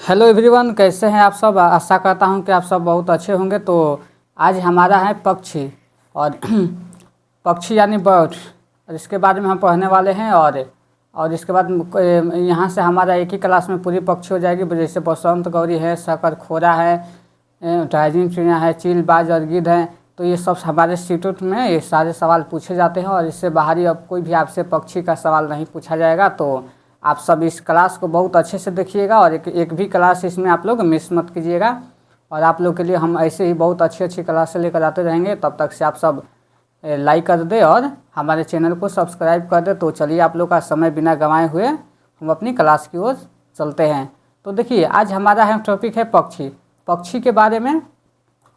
Hello everyone, कैसे हैं आप सब। आशा करता हूं कि आप सब बहुत अच्छे होंगे। तो आज हमारा है पक्षी और पक्षी यानी बर्ड, और इसके बारे में हम पढ़ने वाले हैं। और इसके बाद यहाँ से हमारा एक ही क्लास में पूरी पक्षी हो जाएगी। जैसे बसंत गौरी है, शकरखोरा है, टाइजिंग चिड़िया है, चील, बाज और गिद्ध है। तो ये सब हमारे इंस्टीट्यूट में ये सारे सवाल पूछे जाते हैं और इससे बाहरी अब कोई भी आपसे पक्षी का सवाल नहीं पूछा जाएगा। तो आप सब इस क्लास को बहुत अच्छे से देखिएगा और एक भी क्लास इसमें आप लोग मिस मत कीजिएगा। और आप लोग के लिए हम ऐसे ही बहुत अच्छी अच्छी क्लासें लेकर आते रहेंगे। तब तक से आप सब लाइक कर दे और हमारे चैनल को सब्सक्राइब कर दे। तो चलिए, आप लोग का समय बिना गंवाए हुए हम अपनी क्लास की ओर चलते हैं। तो देखिए, आज हमारा है टॉपिक है पक्षी के बारे में।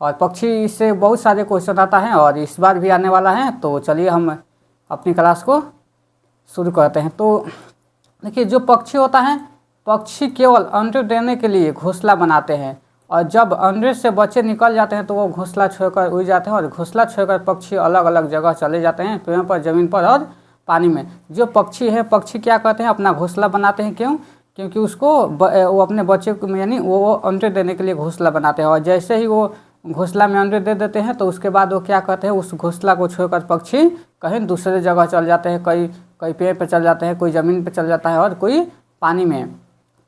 और पक्षी से बहुत सारे क्वेश्चन आता है और इस बार भी आने वाला है। तो चलिए हम अपनी क्लास को शुरू करते हैं। तो देखिए, जो पक्षी होता है, पक्षी केवल अंडे देने के लिए घोंसला बनाते हैं और जब अंडे से बच्चे निकल जाते हैं तो वो घोंसला छोड़कर उड़ जाते हैं और घोंसला छोड़कर पक्षी अलग अलग जगह चले जाते हैं, पेड़ों पर, ज़मीन पर और पानी में। जो पक्षी है, पक्षी क्या करते हैं, अपना घोंसला बनाते हैं। क्यों? क्योंकि उसको वो अपने बच्चे को यानी वो अंडे देने के लिए घोंसला बनाते हैं। और जैसे ही वो घोंसला में अंडे दे देते हैं तो उसके बाद वो क्या करते हैं, उस घोंसला को छोड़कर पक्षी कहीं दूसरे जगह चल जाते हैं। कई पेड़ पर चल जाते हैं, कोई ज़मीन पर चल जाता है और कोई पानी में।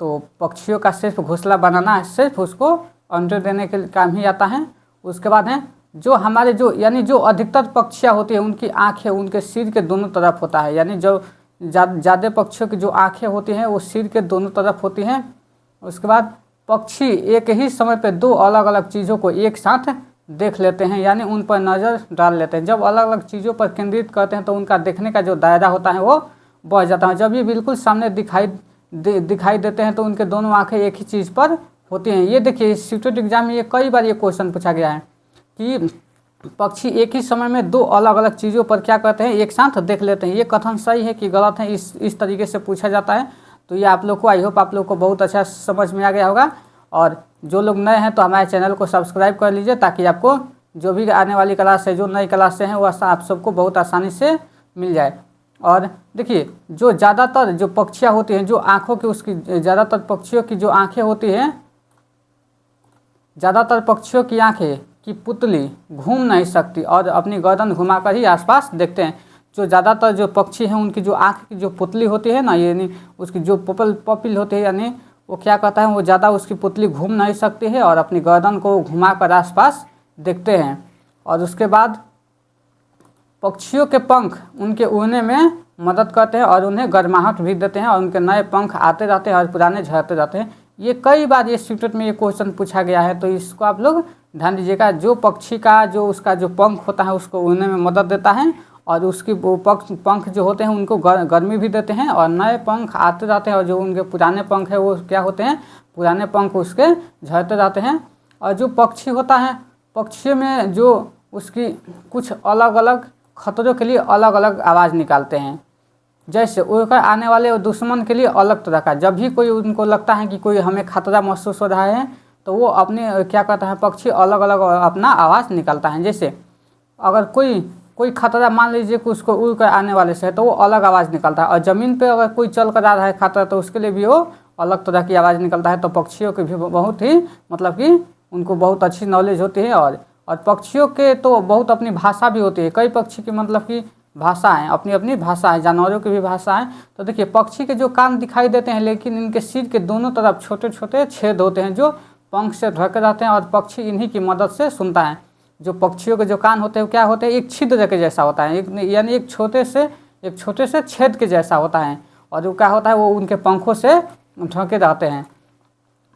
तो पक्षियों का सिर्फ घोंसला बनाना है, सिर्फ उसको अंडे देने के काम ही आता है। उसके बाद है जो हमारे जो अधिकतर पक्षियाँ होती हैं, उनकी आँखें उनके सिर के दोनों तरफ होता है। यानी जो ज़्यादा पक्षियों की जो आँखें होती हैं वो सिर के दोनों तरफ होती हैं। उसके बाद पक्षी एक ही समय पे दो अलग अलग चीज़ों को एक साथ देख लेते हैं, यानी उन पर नज़र डाल लेते हैं। जब अलग अलग चीज़ों पर केंद्रित करते हैं तो उनका देखने का जो दायरा होता है वो बढ़ जाता है। जब ये बिल्कुल सामने दिखाई देते हैं तो उनके दोनों आंखें एक ही चीज़ पर होती हैं। ये देखिए, सीटेट एग्जाम में ये कई बार ये क्वेश्चन पूछा गया है कि पक्षी एक ही समय में दो अलग अलग चीज़ों पर क्या करते हैं, एक साथ देख लेते हैं। ये कथन सही है कि गलत है, इस तरीके से पूछा जाता है। तो ये आप लोग को, आई होप आप लोग को बहुत अच्छा समझ में आ गया होगा। और जो लोग नए हैं तो हमारे चैनल को सब्सक्राइब कर लीजिए ताकि आपको जो भी आने वाली क्लास है, जो नई क्लासें हैं, वो आप सबको बहुत आसानी से मिल जाए। और देखिए, जो ज़्यादातर जो पक्षियाँ होती हैं, जो आँखों की उसकी ज़्यादातर पक्षियों की जो आँखें होती हैं, ज़्यादातर पक्षियों की आँखें की पुतली घूम नहीं सकती और अपनी गर्दन घुमाकर ही आसपास देखते हैं। जो ज़्यादातर जो पक्षी हैं उनकी जो आँख की जो पुतली होती है ना, यानी उसकी जो पपिल होती है, यानी वो क्या करता है, वो ज़्यादा उसकी पुतली घूम नहीं सकती है और अपनी गर्दन को घुमाकर आसपास देखते हैं। और उसके बाद पक्षियों के पंख उनके उड़ने में मदद करते हैं और उन्हें गर्माहट भी देते हैं और उनके नए पंख आते रहते हैं और पुराने झड़ते रहते हैं। ये कई बार ये सीटेट में ये क्वेश्चन पूछा गया है, तो इसको आप लोग ध्यान दीजिएगा। जो पक्षी का जो उसका जो पंख होता है उसको उड़ने में मदद देता है और उसकी वो पंख जो होते हैं उनको गर्मी भी देते हैं और नए पंख आते रहते हैं। और जो उनके पुराने पंख है वो क्या होते हैं, पुराने पंख उसके झड़ते रहते हैं। और जो पक्षी होता है, पक्षियों में जो उसकी कुछ अलग अलग खतरों के लिए अलग अलग आवाज़ निकालते हैं। जैसे उड़कर आने वाले दुश्मन के लिए अलग तरह का, जब भी कोई उनको लगता है कि कोई हमें खतरा महसूस हो रहा है तो वो अपने क्या करता है, पक्षी अलग अलग अपना आवाज़ निकालता है। जैसे अगर कोई खतरा मान लीजिए कि उसको उड़ कर आने वाले से है तो वो अलग आवाज़ निकलता है। और ज़मीन पे अगर कोई चल कर आ रहा है खतरा तो उसके लिए भी वो अलग तरह की आवाज़ निकलता है। तो पक्षियों की भी बहुत ही मतलब कि उनको बहुत अच्छी नॉलेज होती है। और पक्षियों के तो बहुत अपनी भाषा भी होती है। कई पक्षी की मतलब कि भाषा है, अपनी अपनी भाषा है, जानवरों की भी भाषा है। तो देखिए, पक्षी के जो कान दिखाई देते हैं लेकिन इनके सिर के दोनों तरफ छोटे छोटे छेद होते हैं जो पंख से ढके रहते हैं और पक्षी इन्हीं की मदद से सुनता है। जो पक्षियों के जो कान होते हैं क्या होते हैं, एक छिद्र के जैसा होता है, यानी एक छोटे से छेद के जैसा होता है। और वो क्या होता है, वो उनके पंखों से ढके रहते हैं।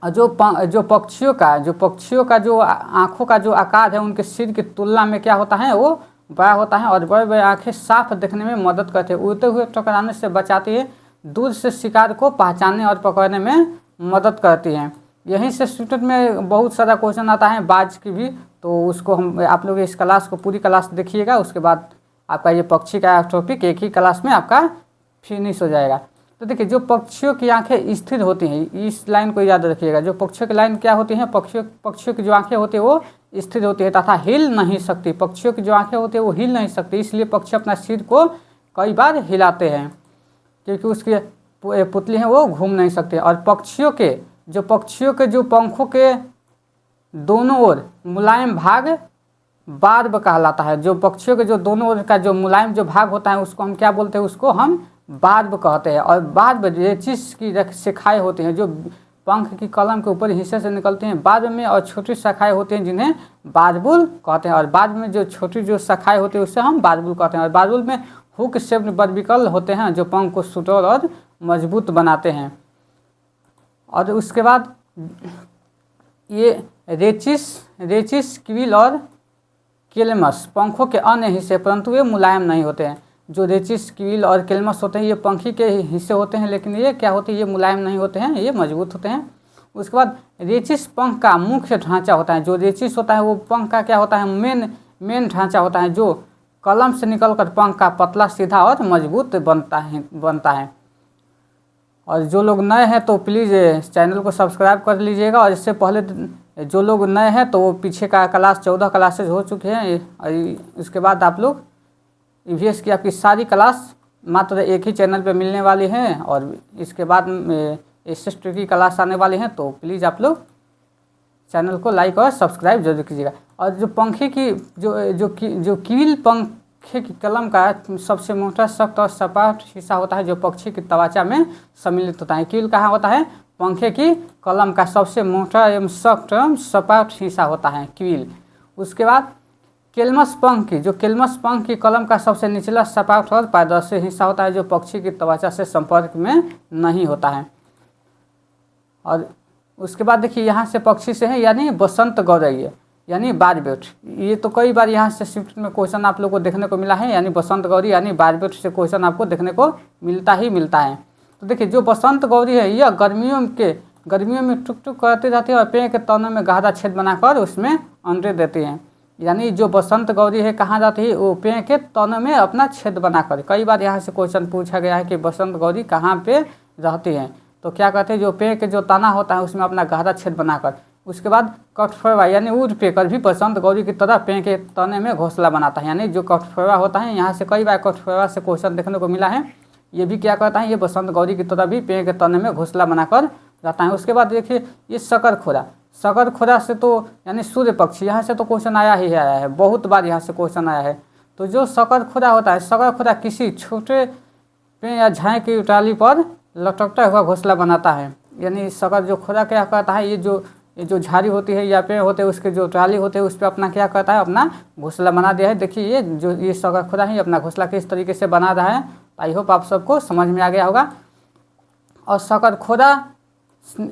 और जो पक्षियों का जो आँखों का जो आकार है उनके सिर की तुलना में क्या होता है, वो बड़ा होता है। और बड़े बड़े आँखें साफ देखने में मदद करते हैं, उड़ते हुए टकराने से बचाती है, दूर से शिकार को पहचानने और पकड़ने में मदद करती हैं। यहीं से स्टूडेंट में बहुत सारा क्वेश्चन आता है बाज की भी। तो उसको हम आप लोग इस क्लास को पूरी क्लास देखिएगा, उसके बाद आपका ये पक्षी का टॉपिक एक ही क्लास में आपका फिनिश हो जाएगा। तो देखिए, जो पक्षियों की आंखें स्थिर होती हैं, इस लाइन को याद रखिएगा। जो पक्षियों की लाइन क्या होती हैं, पक्षियों की जो आंखें होती है वो स्थिर होती है तथा हिल नहीं सकती। पक्षियों की जो आंखें होती है वो हिल नहीं सकती, इसलिए पक्षी अपना सिर को कई बार हिलाते हैं क्योंकि उसकी पुतली है वो घूम नहीं सकते। और पक्षियों के जो पक्षियों के जो पंखों के दोनों ओर मुलायम भाग बार्ब कहलाता है। जो पक्षियों के जो दोनों ओर का जो मुलायम जो भाग होता है उसको हम क्या बोलते हैं, उसको हम बार्ब कहते हैं। और बार्ब रेचिस की शाखाएं होती हैं जो पंख की कलम के ऊपर हिस्से से निकलती हैं बार्ब में, और छोटी शाखाएं होती हैं जिन्हें बारबुल कहते हैं। और बार्ब में जो छोटी जो शाखाएं होती है उससे हम बारबुल कहते हैं। और बारबुल में हुक शेप्ड बर्बिकल होते हैं जो पंख को सुडौल और मजबूत बनाते हैं। और उसके बाद ये रेचिस क्विल और केलमस पंखों के अन्य हिस्से, परंतु ये मुलायम नहीं होते हैं। जो रेचिस क्विल और केलमस होते हैं ये पंखी के हिस्से होते हैं, लेकिन ये क्या होते हैं, ये मुलायम नहीं होते हैं, ये मजबूत होते हैं। उसके बाद रेचिस पंख का मुख्य ढांचा होता है। जो रेचिस होता है वो पंख का क्या होता है, मेन ढांचा होता है, जो कलम से निकलकर पंख का पतला सीधा और मजबूत बनता है। और जो लोग नए हैं तो प्लीज़ चैनल को सब्सक्राइब कर लीजिएगा। और इससे पहले जो लोग नए हैं तो वो पीछे का क्लास 14 क्लासेज हो चुके हैं। और इसके बाद आप लोग ईवीएस की आपकी सारी क्लास मात्र एक ही चैनल पे मिलने वाली हैं। और इसके बाद एसएसटी की क्लास आने वाली हैं, तो प्लीज़ आप लोग चैनल को लाइक और सब्सक्राइब जरूर कीजिएगा। और जो पंखे की जो कील पंखे की कलम का सबसे मोटा, सख्त और सपाट हिस्सा होता है जो पक्षी की त्वचा में सम्मिलित होता है। कील कहाँ होता है, पंखे की कलम का सबसे मोटा एवं सख्त एवं सपाट हिस्सा होता है कील। उसके बाद केलमस पंख की कलम का सबसे निचला सपाट और पारदर्शी हिस्सा होता है जो पक्षी की त्वचा से संपर्क में नहीं होता है। और उसके बाद देखिए यहाँ से पक्षी से है यानी बसंत गौरैया यानी बारबेट। ये तो कई बार यहाँ से शिफ्ट में क्वेश्चन आप लोग को देखने को मिला है, यानी बसंत गौरी यानी बारबेट से क्वेश्चन आपको देखने को मिलता है। तो देखिए जो बसंत गौरी है यह गर्मियों में टुक टुक करती रहती है और पेड़ के तनों में गहरा छेद बनाकर उसमें अंडे देती हैं। यानी जो बसंत गौरी है कहाँ जाती है, वो पेड़ के तनों में अपना छेद बनाकर। कई बार यहाँ से क्वेश्चन पूछा गया है कि बसंत गौरी कहाँ पे रहती हैं, तो क्या कहते हैं, जो पेड़ के जो तना होता है उसमें अपना गहरा छेद बनाकर। उसके बाद कठफोड़वा यानी वुड पेकर भी बसंत गौरी की तरह पेड़ के तने में घोंसला बनाता है। यानी जो कठफोड़वा होता है, यहाँ से कई बार कठफोड़वा से क्वेश्चन देखने को मिला है। ये भी क्या करता है, ये बसंत गौरी की तरह भी पेड़ के तने में घोंसला बनाकर रहता है। उसके बाद देखिए ये शकरखोरा से तो यानी सूर्य पक्षी, यहाँ से तो क्वेश्चन आया है, बहुत बार यहाँ से क्वेश्चन आया है। तो जो शकरखोरा होता है, शकरखोरा किसी छोटे पेड़ या झाए की डाली पर लटकता हुआ घोंसला बनाता है। यानी शकर जो खोरा क्या करता है, ये जो झाड़ी होती है या पेड़ होते हैं उसके जो टाली होते हैं उस पर अपना क्या करता है, अपना घोंसला बना दिया है। देखिए ये शकर खोरा ही अपना घोंसला किस तरीके से बना रहा है। आई होप आप सबको समझ में आ गया होगा। और शकर खोरा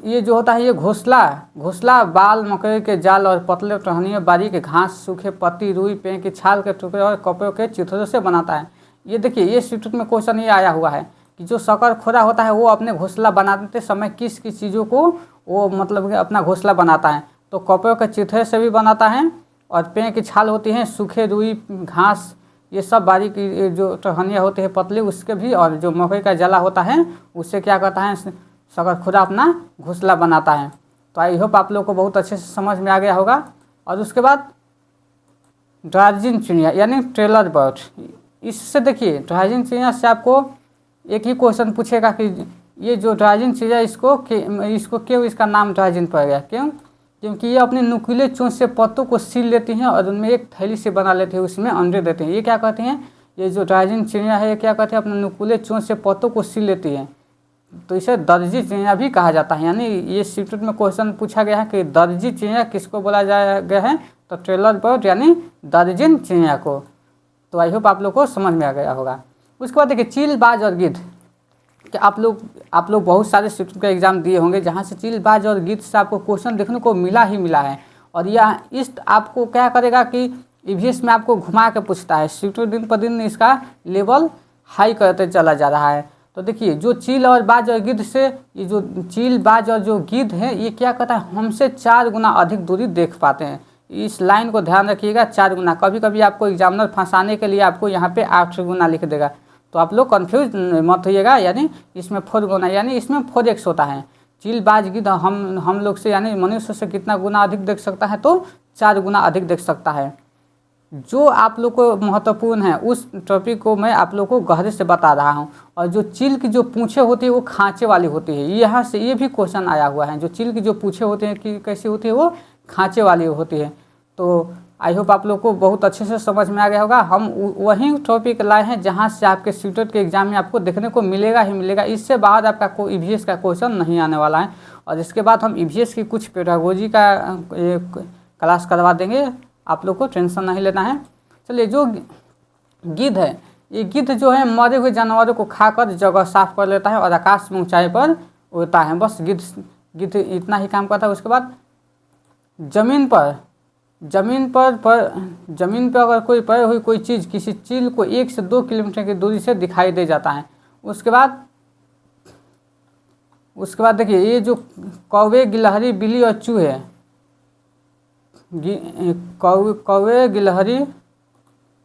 ये जो होता है ये घोंसला बाल, मकई के जाल और पतले टहनियों, बारीक घास, सूखे पत्ती, रुई, पेड़ की छाल के टुकड़े और कपड़ों के चित्रों से बनाता है। ये देखिए ये शिफ्ट में क्वेश्चन ये आया हुआ है कि जो शकरखोरा होता है वो अपने घोंसला बनाते समय किस किस चीज़ों को वो मतलब अपना घोंसला बनाता है। तो कपड़ों के चित्रे से भी बनाता है, और पेड़ की छाल होती है, सूखे रुई, घास, ये सब बारीक जो टहनियाँ होती है पतली उसके भी, और जो मकई का जला होता है उससे क्या करता है शकरखोरा अपना घोंसला बनाता है। तो आई होप आप लोग को बहुत अच्छे से समझ में आ गया होगा। और उसके बाद ड्राइजिंग चिड़िया यानी ट्रेलर बर्ड, इससे देखिए ड्राइजिंग चिड़िया से आपको एक ही क्वेश्चन पूछेगा कि ये जो ड्राइजिंग चिड़िया इसको क्यों इसका नाम ड्राइजिंग पड़ गया, क्यों? क्योंकि ये अपने नुकीले चोंच से पत्तों को सील लेती हैं और उनमें एक थैली से बना लेते हैं, उसमें अंडे देते हैं। ये क्या कहते हैं, ये जो ड्राइजिंग चिड़िया है ये क्या कहते हैं, अपने नुकीले चोंच से पत्तों को सील लेती है, तो इसे दर्जी चिड़िया भी कहा जाता है। यानी ये शिफ्ट में क्वेश्चन पूछा गया है कि दर्जी चिड़िया किसको बोला गया है, तो ट्रेलर बर्ड यानी दर्जिन चिड़िया को। तो आई होप आप लोग को समझ में आ गया होगा। उसके बाद देखिए चील, बाज और गिद्ध, कि आप लोग बहुत सारे शिफ्ट का एग्जाम दिए होंगे जहाँ से चील, बाज और गिद्ध से आपको क्वेश्चन देखने को मिला है। और यह इस आपको क्या करेगा कि ईवीएस में आपको घुमा के पूछता है, शिफ्ट दिन पर दिन इसका लेवल हाई करते चला जा रहा है। तो देखिए जो चील और बाज और गिद्ध से, ये जो चील, बाज और जो गिद्ध है ये क्या करता है, हमसे 4 गुना अधिक दूरी देख पाते हैं। इस लाइन को ध्यान रखिएगा, 4 गुना। कभी कभी आपको एग्जामिनर फंसाने के लिए आपको यहाँ पे 8 गुना लिख देगा, तो आप लोग कंफ्यूज मत होइएगा। यानी इसमें 4 गुना, यानी इसमें 4x होता है। चील, बाज, गिद्ध हम लोग से यानी मनुष्य से कितना गुना अधिक देख सकता है, तो 4 गुना अधिक देख सकता है। जो आप लोग को महत्वपूर्ण है उस टॉपिक को मैं आप लोग को गहरे से बता रहा हूँ। और जो चील की जो पूँछें होती है वो खाँचे वाली होती है, यहाँ से ये भी क्वेश्चन आया हुआ है। जो चील की जो पूँछें होती हैं कि कैसी होती है, वो खाँचे वाली होती है। तो आई होप आप लोग को बहुत अच्छे से समझ में आ गया होगा। हम वही टॉपिक लाए हैं जहाँ से आपके सीटेट के एग्जाम में आपको देखने को मिलेगा ही मिलेगा। इससे बाद आपका कोई ईवीएस का क्वेश्चन नहीं आने वाला है। और इसके बाद हम ईवीएस की कुछ पेडागोजी का क्लास करवा देंगे, आप लोग को टेंशन नहीं लेना है। चलिए, जो गिद्ध है, ये गिद्ध जो है मरे हुए जानवरों को खाकर जगह साफ कर लेता है और आकाश में ऊंचाई पर उड़ता है। बस गिद्ध इतना ही काम करता है। उसके बाद जमीन पर अगर कोई पड़ी हुई कोई चीज़ किसी चील को 1 से 2 किलोमीटर की दूरी से दिखाई दे जाता है। उसके बाद देखिए, ये जो कौवे, गिलहरी, बिल्ली और चूहे, कौवे, गिलहरी,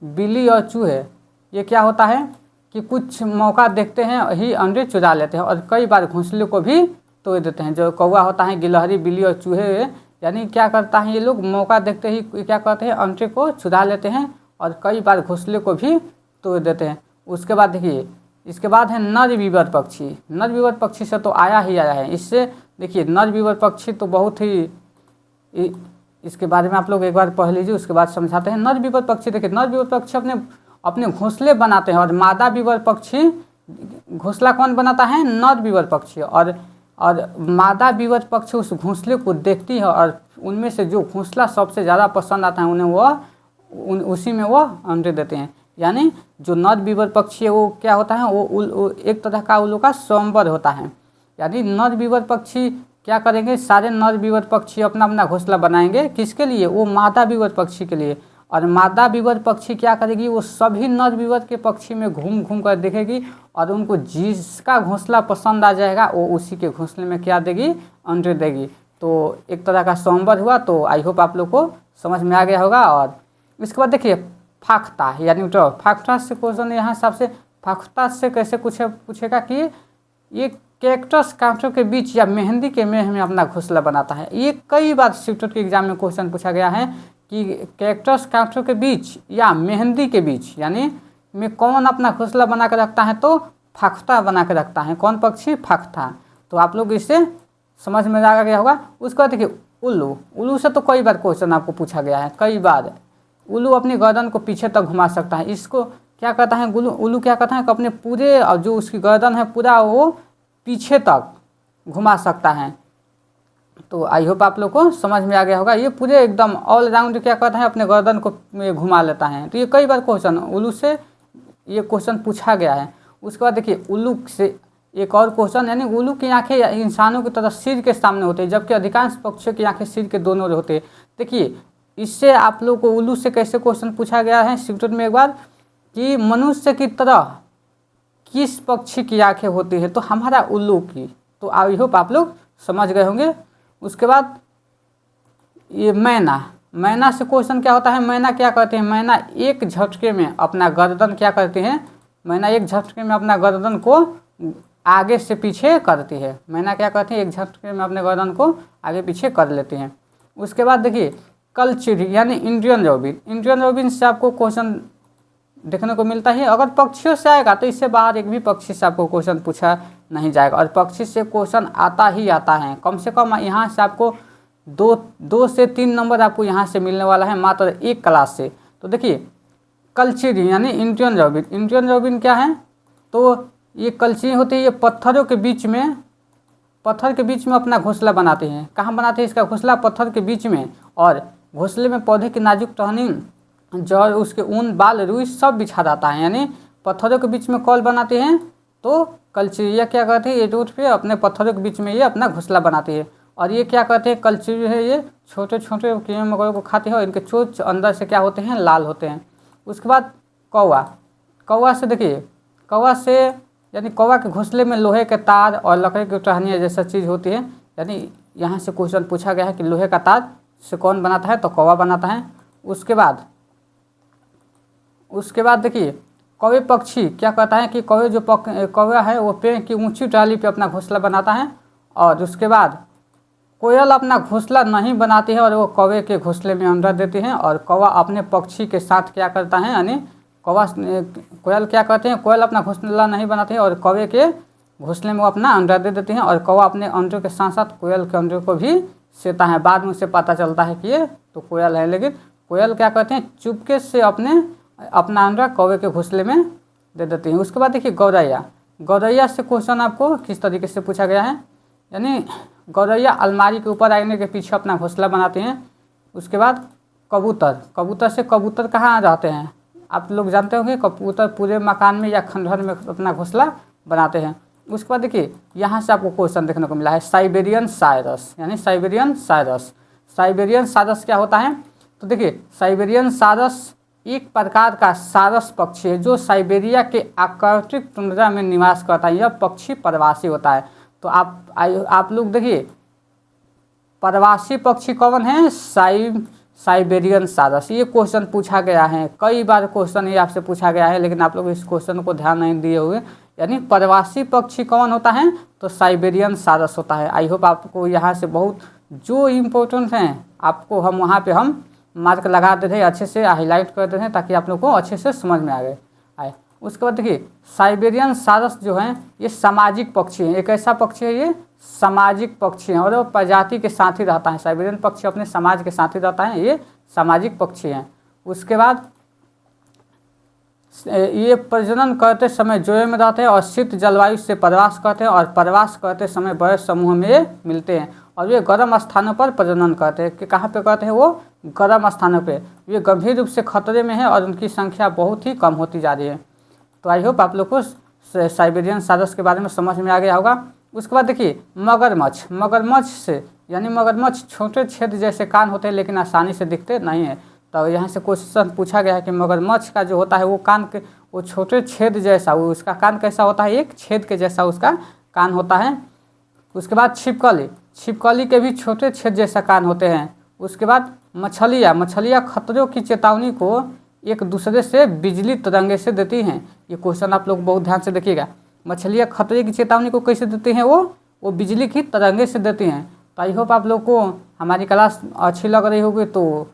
बिल्ली और चूहे, ये क्या होता है कि कुछ मौका देखते हैं ही अंडे चुरा लेते हैं और कई बार घोंसले को भी तोड़ देते हैं। जो कौवा होता है, गिलहरी, बिल्ली और चूहे, यानी क्या करता है, ये लोग मौका देखते ही क्या करते हैं, अंडे को चुरा लेते हैं और कई बार घोंसले को भी तोड़ देते हैं। उसके बाद देखिए, इसके बाद है नर विवर पक्षी। नर विवर पक्षी से तो आया है। इससे देखिए, नर विवर पक्षी तो बहुत ही, इसके बारे में आप लोग एक बार पढ़ लीजिए, उसके बाद समझाते हैं। नर विवर पक्षी, देखिए नर विवर पक्षी अपने घोंसले बनाते हैं और मादा विवर पक्षी, घोंसला कौन बनाता है, नर विवर पक्षी। और मादा विवर पक्षी उस घोंसले को देखती है और उनमें से जो घोंसला सबसे ज़्यादा पसंद आता है उन्हें उसी में वो अंडे देते हैं। यानी जो नर विवर पक्षी है वो क्या होता है, वो एक तरह का उल्लू का स्वयंवर होता है। यानी नर विवर पक्षी क्या करेंगे, सारे नर विवर पक्षी अपना अपना घोंसला बनाएंगे, किसके लिए, वो मादा विवर पक्षी के लिए। और मादा विवर पक्षी क्या करेगी, वो सभी नर विवर के पक्षी में घूम घूम कर देखेगी और उनको जिसका घोंसला पसंद आ जाएगा वो उसी के घोंसले में क्या देगी, अंडे देगी। तो एक तरह का स्वयंवर हुआ। तो आई होप आप लोग को समझ में आ गया होगा। और इसके बाद देखिए, फाख्ता यानी फाख्ता से क्वेश्चन यहाँ सबसे, फाख्ता से कैसे पूछेगा कि ये कैक्टस कांटों के बीच या मेहंदी के मेह में अपना घोंसला बनाता है। ये कई बार सीटेट के एग्जाम में क्वेश्चन पूछा गया है कि कैक्टस कांटों के बीच या मेहंदी के बीच यानी में कौन अपना घोंसला बना कर रखता है, तो फाख्ता बना कर रखता है। कौन पक्षी, फाख्ता। तो आप लोग इससे समझ में आ गया होगा। उसके बाद देखिए, उल्लू से तो कई बार क्वेश्चन आपको पूछा गया है, कई बार। उल्लू अपनी गर्दन को पीछे तक घुमा सकता है। इसको क्या करता है, उल्लू क्या करता है कि अपने पूरे जो उसकी गर्दन है पूरा वो पीछे तक घुमा सकता है। तो आई होप आप लोग को समझ में आ गया होगा। ये पूरे एकदम ऑल राउंड क्या करता है, अपने गर्दन को घुमा लेता है। तो ये कई बार क्वेश्चन उल्लू से ये क्वेश्चन पूछा गया है। उसके बाद देखिए, उल्लू से एक और क्वेश्चन, यानी उल्लू की आंखें इंसानों की तरह सिर के सामने होते हैं, जबकि अधिकांश पक्षियों की आंखें सिर के दोनों ओर होते हैं। देखिए, इससे आप लोग को उल्लू से कैसे क्वेश्चन पूछा गया है सीटेट में एक बार, कि मनुष्य की तरह किस पक्षी की आंखें होती है, तो हमारा उल्लू की। तो आई होप आप लोग समझ गए होंगे। उसके बाद ये मैना से क्वेश्चन क्या होता है, मैना क्या करते हैं, मैना एक झटके में अपना गर्दन क्या करते हैं, मैना एक झटके में अपना गर्दन को आगे से पीछे करती है। मैना क्या करती है, एक झटके में अपने गर्दन को आगे पीछे कर लेते हैं। उसके बाद देखिए, कलचिड़ी यानी इंडियन रोबिन से आपको क्वेश्चन देखने को मिलता है। अगर पक्षियों से आएगा तो इससे बाहर एक भी पक्षी से आपको क्वेश्चन पूछा नहीं जाएगा। और पक्षी से क्वेश्चन आता ही आता है, कम से कम यहाँ से आपको 2 से 3 नंबर आपको यहाँ से मिलने वाला है मात्र एक क्लास से। तो देखिए, कलचिड़ी यानी इंडियन रोबिन क्या है, तो ये कलचिड़ी होती है, ये पत्थर के बीच में अपना घोंसला बनाते हैं। कहाँ बनाते हैं इसका घोंसला, पत्थर के बीच में। और घोंसले में पौधे की नाजुक टहनी, जड़, उसके ऊन, बाल, रुई सब बिछा जाता है। यानी पत्थरों के बीच में कॉल बनाते हैं। तो कलचिड़िया क्या करते हैं, ये रोड पे अपने पत्थरों के बीच में ये अपना घोंसला बनाती है। और ये क्या करते हैं, कलचिड़ी है, ये छोटे छोटे कीड़े मकोड़ों को खाते हैं और इनके चोंच अंदर से क्या होते हैं, लाल होते हैं। उसके बाद कौवा से देखिए, कौवा से यानी कौवा के घोंसले में लोहे के तार और लकड़ी की टहनियाँ जैसा चीज़ होती है। यानी यहाँ से क्वेश्चन पूछा गया है कि लोहे का तार से कौन बनाता है, तो कौवा बनाता है। उसके बाद देखिए, कौवे पक्षी क्या कहता है कि कौवा है वो पेड़ की ऊंची डाली पे अपना घोंसला बनाता है। और उसके बाद कोयल अपना घोंसला नहीं बनाती है और वो कौवे के घोंसले में अंडा देती है, और कौवा अपने पक्षी के साथ क्या करता है, यानी कोयल क्या करते हैं, कोयल अपना घोंसला नहीं बनाती है और कौवे के घोंसले में वो अपना अंडा दे देती हैं, और कौवा अपने अंडों के साथ साथ कोयल के अंडों को भी सेता है। बाद में उसे पता चलता है कि ये तो कोयल है, लेकिन कोयल क्या करते हैं, चुपके से अपना अंडा कौवे के घोंसले में दे देती हैं। उसके बाद देखिए गौरैया। गौरैया से क्वेश्चन आपको किस तरीके से पूछा गया है, यानी गौरैया अलमारी के ऊपर आईने के पीछे अपना घोंसला बनाते हैं। उसके बाद कबूतर से कबूतर कहाँ रहते हैं, आप लोग जानते होंगे, कबूतर पूरे मकान में या खंडहर में अपना घोंसला बनाते हैं। उसके बाद देखिए यहाँ से आपको क्वेश्चन देखने को मिला है साइबेरियन सारस, यानी साइबेरियन सारस। साइबेरियन सारस क्या होता है, तो देखिए साइबेरियन सारस एक प्रकार का सारस पक्षी है जो साइबेरिया के आर्कटिक टुंड्रा में निवास करता है। यह पक्षी प्रवासी होता है। तो आप लोग देखिए प्रवासी पक्षी कौन है, साइबेरियन सारस। ये क्वेश्चन पूछा गया है, कई बार क्वेश्चन ये आपसे पूछा गया है, लेकिन आप लोग इस क्वेश्चन को ध्यान नहीं दिए हुए। यानी प्रवासी पक्षी कौन होता है, तो साइबेरियन सारस होता है। आई होप आपको यहाँ से बहुत जो इम्पोर्टेंट हैं आपको हम वहाँ पे हम मार्क लगा देते हैं, अच्छे से हाईलाइट कर देते हैं ताकि आप लोग को अच्छे से समझ में आए। उसके बाद देखिए साइबेरियन सारस जो है ये सामाजिक पक्षी है। एक ऐसा पक्षी है, ये सामाजिक पक्षी है और वो प्रजाति के साथ ही रहता है। साइबेरियन पक्षी अपने समाज के साथ ही रहता है, ये सामाजिक पक्षी हैं। उसके बाद ये प्रजनन करते समय जोड़े में रहते हैं और शीत जलवायु से प्रवास करते हैं, और प्रवास करते समय बड़े समूह में मिलते हैं, और ये गर्म स्थानों पर प्रजनन करते हैं। कि कहाँ पे करते हैं, वो गर्म स्थानों पे। ये गंभीर रूप से खतरे में है और उनकी संख्या बहुत ही कम होती जा रही है। तो आई होप आप लोग को साइबेरियन सारस के बारे में समझ में आ गया होगा। उसके बाद देखिए मगरमच्छ से, यानी मगरमच्छ छोटे छेद जैसे कान होते हैं लेकिन आसानी से दिखते नहीं है। तो यहाँ से क्वेश्चन पूछा गया है कि मगरमच्छ का जो होता है वो कान के वो छोटे छेद जैसा, वो उसका कान कैसा होता है, एक छेद के जैसा उसका कान होता है। उसके बाद छिपकली के भी छोटे छेद जैसा कान होते हैं। उसके बाद मछलियाँ खतरों की चेतावनी को एक दूसरे से बिजली तरंगे से देती हैं। ये क्वेश्चन आप लोग बहुत ध्यान से देखिएगा। मछलियाँ खतरे की चेतावनी को कैसे देती हैं, वो बिजली की तरंगे से देती हैं। तो आई होप आप लोग को हमारी क्लास अच्छी लग रही होगी, तो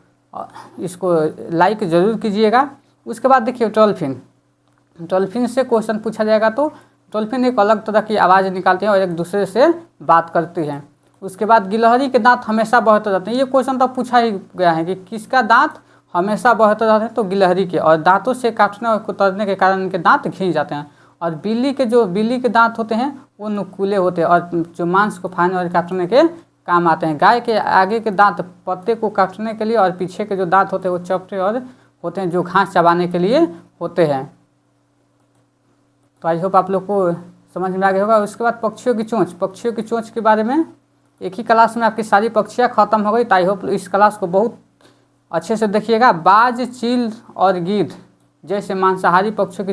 इसको लाइक ज़रूर कीजिएगा। उसके बाद देखिए डॉल्फिन से क्वेश्चन पूछा जाएगा। तो डॉल्फिन एक अलग तरह की आवाज़ निकालते हैं और एक दूसरे से बात करती हैं। उसके बाद गिलहरी के दांत हमेशा बहते रहते हैं। ये क्वेश्चन तो पूछा ही गया है कि किसका दांत हमेशा बहते रहते हैं, तो गिलहरी के, और दांतों से काटने और कुतरने के कारण इनके दांत घिस जाते हैं। और बिल्ली के दांत होते हैं वो नुकीले होते हैं और जो मांस को फाड़ने और काटने के काम आते हैं। गाय के आगे के दांत पत्ते को काटने के लिए, और पीछे के जो दांत होते हैं वो चपटे और होते हैं जो घास चबाने के लिए होते हैं। तो आई होप आप लोग को समझ में आ गया होगा। उसके बाद पक्षियों की चोंच के बारे में एक ही क्लास में आपकी सारी पक्षियाँ खत्म हो गई। तो आई होप इस क्लास को बहुत अच्छे से देखिएगा। बाज, चील और गिद्ध जैसे मांसाहारी पक्षियों की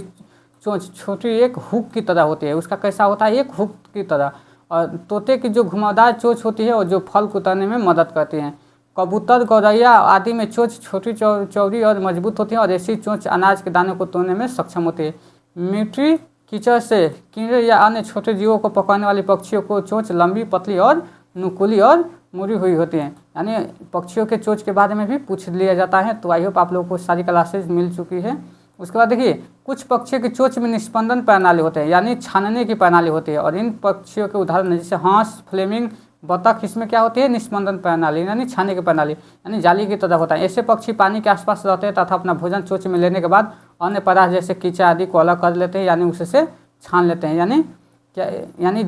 चोंच छोटी एक हुक की तरह होती है। उसका कैसा होता है, एक हुक की तरह। और तोते की जो घुमावदार चोंच होती है और जो फल कुतरने में मदद करती हैं। कबूतर, गौरैया आदि में चोंच छोटी चौड़ी और मजबूत होती है और ऐसी चोंच अनाज के दानों को तोड़ने में सक्षम होती है। मिट्टी कीचड़ से कीड़े या अन्य छोटे जीवों को पकड़ने वाली पक्षियों को चोंच लंबी, पतली और नुकीली और मुड़ी हुई होती है। यानी पक्षियों के चोंच के बारे में भी पूछ लिया जाता है। तो आई होप आप लोगों को सारी क्लासेज मिल चुकी है। उसके बाद देखिए कुछ पक्षियों की चोंच में निस्पंदन प्रणाली होते हैं, यानी छानने की प्रणाली होती है। और इन पक्षियों के उदाहरण है जैसे हंस, फ्लेमिंग, बतख। इसमें क्या होती है, निस्पंदन प्रणाली, यानी छाने की प्रणाली, यानी जाली की तरह होता है। ऐसे पक्षी पानी के आसपास रहते हैं तथा अपना भोजन चोंच में लेने के बाद अन्य पदार्थ जैसे कीचड़ आदि को अलग कर लेते हैं, यानी उससे छान लेते हैं। यानी क्या, यानी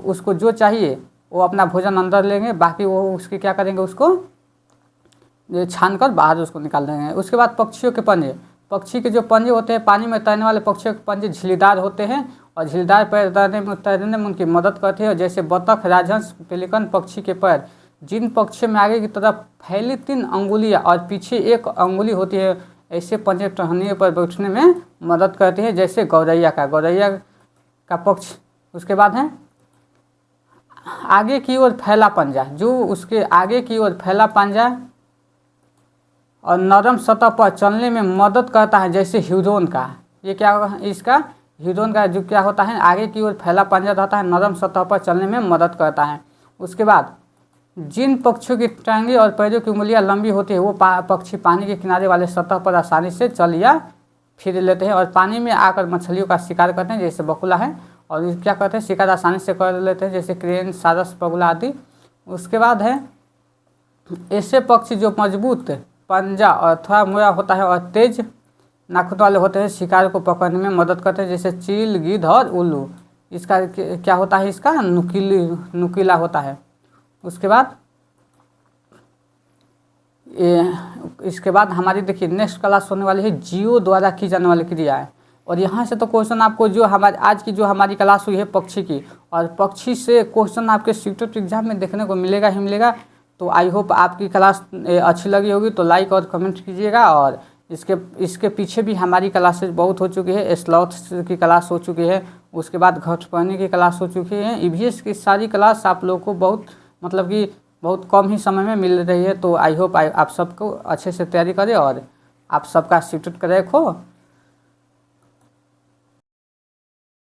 उसको जो चाहिए वो अपना भोजन अंदर लेंगे, बाकी वो उसकी क्या करेंगे, उसको छान कर बाहर उसको निकाल देंगे। उसके बाद पक्षियों के पंजे, पक्षी के जो पंजे होते हैं, पानी में तैरने वाले पक्षियों के पंजे झिल्लीदार होते हैं और झिल्लीदार पैर तैरने में उनकी मदद करते हैं। जैसे बतख, राजहंस, पेलिकन पक्षी के पैर जिन पक्षियों में आगे की तरफ फैली 3 अंगुलियाँ और पीछे 1 अंगुली होती है, ऐसे पंजे टहनियों पर बैठने में मदद करते हैं। जैसे गौरैया का पक्ष। उसके बाद है आगे की ओर फैला पंजा, जो उसके आगे की ओर फैला पंजा और नरम सतह पर चलने में मदद करता है, जैसे ह्यूरोन का। ये क्या होगा, इसका ह्यूरोन का जो क्या होता है, आगे की ओर फैला पंजा रहता है, नरम सतह पर चलने में मदद करता है। उसके बाद जिन पक्षियों की टांगें और पैरों की उंगलियां लंबी होती है वो पक्षी पानी के किनारे वाले सतह पर आसानी से चल या फिर लेते हैं और पानी में आकर मछलियों का शिकार करते हैं, जैसे बकुला है। और ये क्या करते हैं, शिकार आसानी से कर लेते हैं, जैसे क्रेन, सारस, बगुला आदि। उसके बाद है ऐसे पक्षी जो मजबूत पंजा और थोड़ा मुड़ा होता है और तेज नाखून वाले होते हैं, शिकार को पकड़ने में मदद करते हैं, जैसे चील, गिद्ध और उल्लू। इसका क्या होता है, इसका नुकीला होता है। उसके बाद इसके बाद हमारी देखिए नेक्स्ट क्लास होने वाली है जियो द्वारा की जाने वाली क्रिया है। और यहाँ से तो क्वेश्चन आपको जो हमारी आज की जो हमारी क्लास हुई है पक्षी की, और पक्षी से क्वेश्चन आपके सीटेट एग्जाम में देखने को मिलेगा ही मिलेगा। तो आई होप आपकी क्लास अच्छी लगी होगी, तो लाइक और कमेंट कीजिएगा। और इसके पीछे भी हमारी क्लासेज बहुत हो चुकी है। स्लॉथ की क्लास हो चुकी है, उसके बाद घट पहने की क्लास हो चुकी है। ईवीएस की सारी क्लास आप लोग को बहुत मतलब कि बहुत कम ही समय में मिल रही है। तो आई होप आप सबको अच्छे से तैयारी करें और आप सबका सीटेट करें हो।